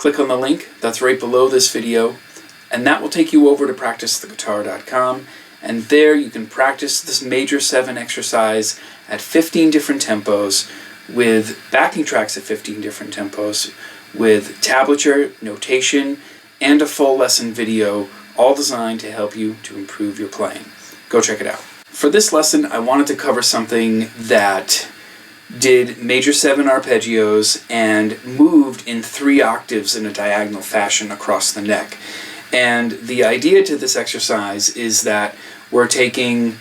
click on the link that's right below this video, and that will take you over to practicetheguitar.com, and there you can practice this major 7 exercise at 15 different tempos, with backing tracks at 15 different tempos, with tablature, notation, and a full lesson video, all designed to help you to improve your playing. Go check it out. For this lesson, I wanted to cover something that did major 7 arpeggios and moved in 3 octaves in a diagonal fashion across the neck. And the idea to this exercise is that we're taking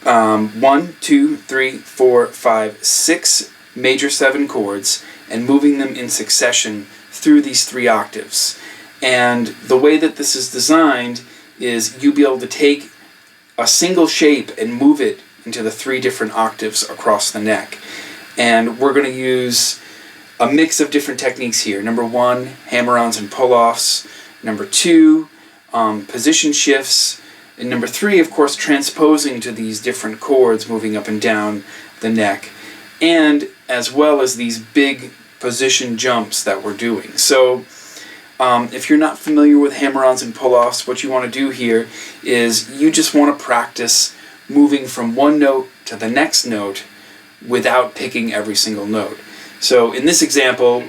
1, 2, 3, 4, 5, 6 major 7 chords and moving them in succession through these 3 octaves. And the way that this is designed is you'll be able to take a single shape and move it into the 3 different octaves across the neck. And we're going to use a mix of different techniques here. Number 1, Hammer-Ons and Pull-Offs. Number 2, position shifts. And number 3, of course, transposing to these different chords, moving up and down the neck. And as well as these big position jumps that we're doing. So if you're not familiar with Hammer-Ons and Pull-Offs, what you want to do here is you just want to practice moving from one note to the next note without picking every single note. So in this example,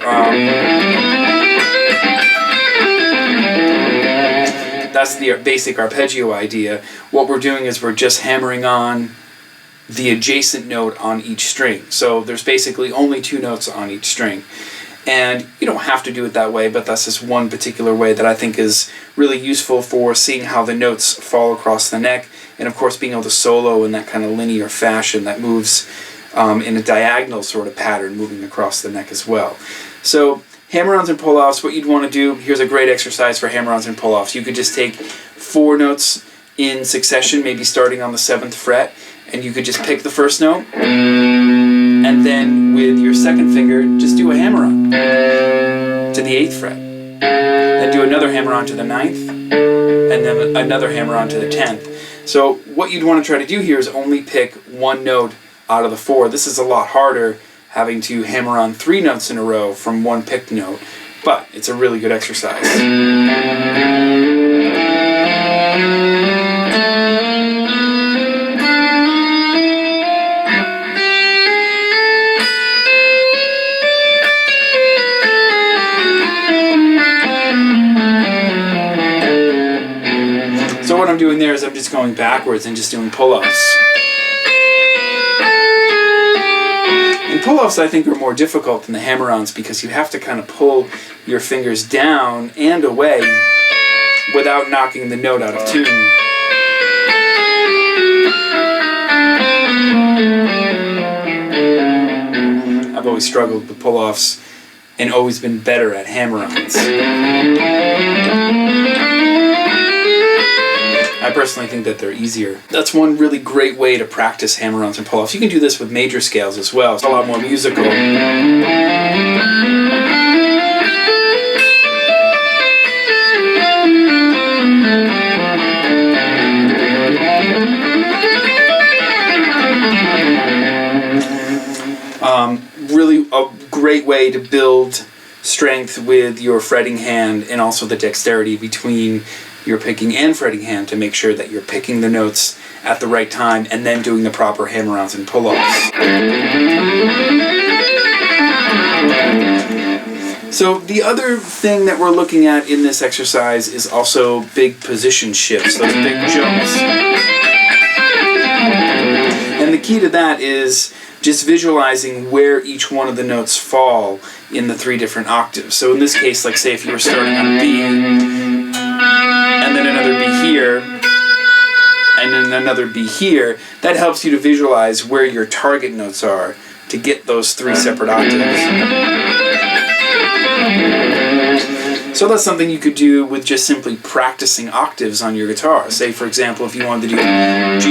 that's the basic arpeggio idea. What we're doing is we're just hammering on the adjacent note on each string. So there's basically only 2 notes on each string. And you don't have to do it that way, but that's just one particular way that I think is really useful for seeing how the notes fall across the neck, and of course being able to solo in that kind of linear fashion that moves in a diagonal sort of pattern, moving across the neck as well. So Hammer-Ons and Pull-Offs, what you'd want to do, here's a great exercise for Hammer-Ons and Pull-Offs. You could just take 4 notes in succession, maybe starting on the 7th fret, and you could just pick the first note, and then with your second finger, just do a hammer-on to the 8th fret. Then do another hammer-on to the 9th, and then another hammer-on to the 10th. So what you'd want to try to do here is only pick 1 note out of the 4. This is a lot harder, having to hammer on 3 notes in a row from 1 picked note, but it's a really good exercise. So what I'm doing there is I'm just going backwards and just doing pull-offs. And pull-offs, I think, are more difficult than the hammer-ons because you have to kind of pull your fingers down and away without knocking the note out of tune. I've always struggled with pull-offs and always been better at hammer-ons. I personally think that they're easier. That's one really great way to practice hammer-ons and pull-offs. You can do this with major scales as well. It's a lot more musical. Really a great way to build strength with your fretting hand and also the dexterity between your picking and fretting hand to make sure that you're picking the notes at the right time and then doing the proper hammer-ons and pull-offs. So the other thing that we're looking at in this exercise is also big position shifts, those big jumps. And the key to that is just visualizing where each one of the notes fall in the 3 different octaves. So in this case, like say if you were starting on a B, and then another B here, and then another B here, that helps you to visualize where your target notes are to get those 3 separate octaves. So that's something you could do with just simply practicing octaves on your guitar. Say, for example, if you wanted to do G,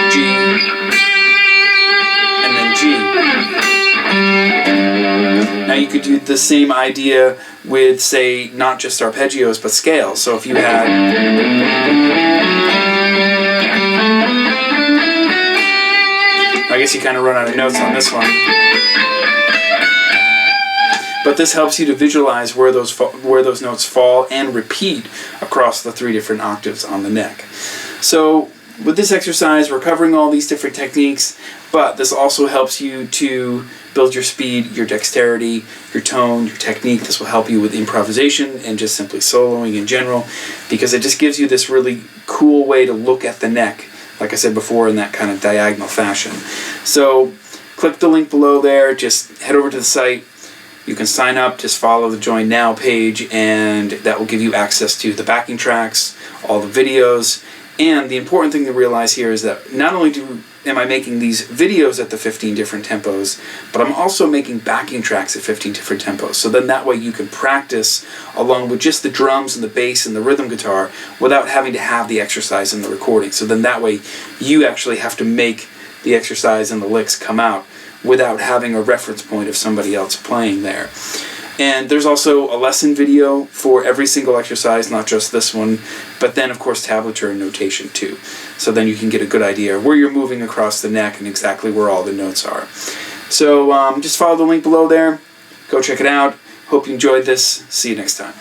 G, and then G. Now you could do the same idea with, say, not just arpeggios, but scales. So if you had... I guess you kind of run out of notes on this one. but this helps you to visualize where those notes fall and repeat across the 3 different octaves on the neck. So with this exercise, we're covering all these different techniques, but this also helps you to build your speed, your dexterity, your tone, your technique. This will help you with improvisation and just simply soloing in general, because it just gives you this really cool way to look at the neck, like I said before, in that kind of diagonal fashion. So click the link below there, just head over to the site. You can sign up, just follow the Join Now page, and that will give you access to the backing tracks, all the videos. And the important thing to realize here is that not only am I making these videos at the 15 different tempos, but I'm also making backing tracks at 15 different tempos. So then that way you can practice along with just the drums and the bass and the rhythm guitar without having to have the exercise in the recording. So then that way you actually have to make the exercise and the licks come out without having a reference point of somebody else playing there. And there's also a lesson video for every single exercise, not just this one, but then of course tablature and notation too. So then you can get a good idea where you're moving across the neck and exactly where all the notes are. So just follow the link below there. Go check it out. Hope you enjoyed this. See you next time.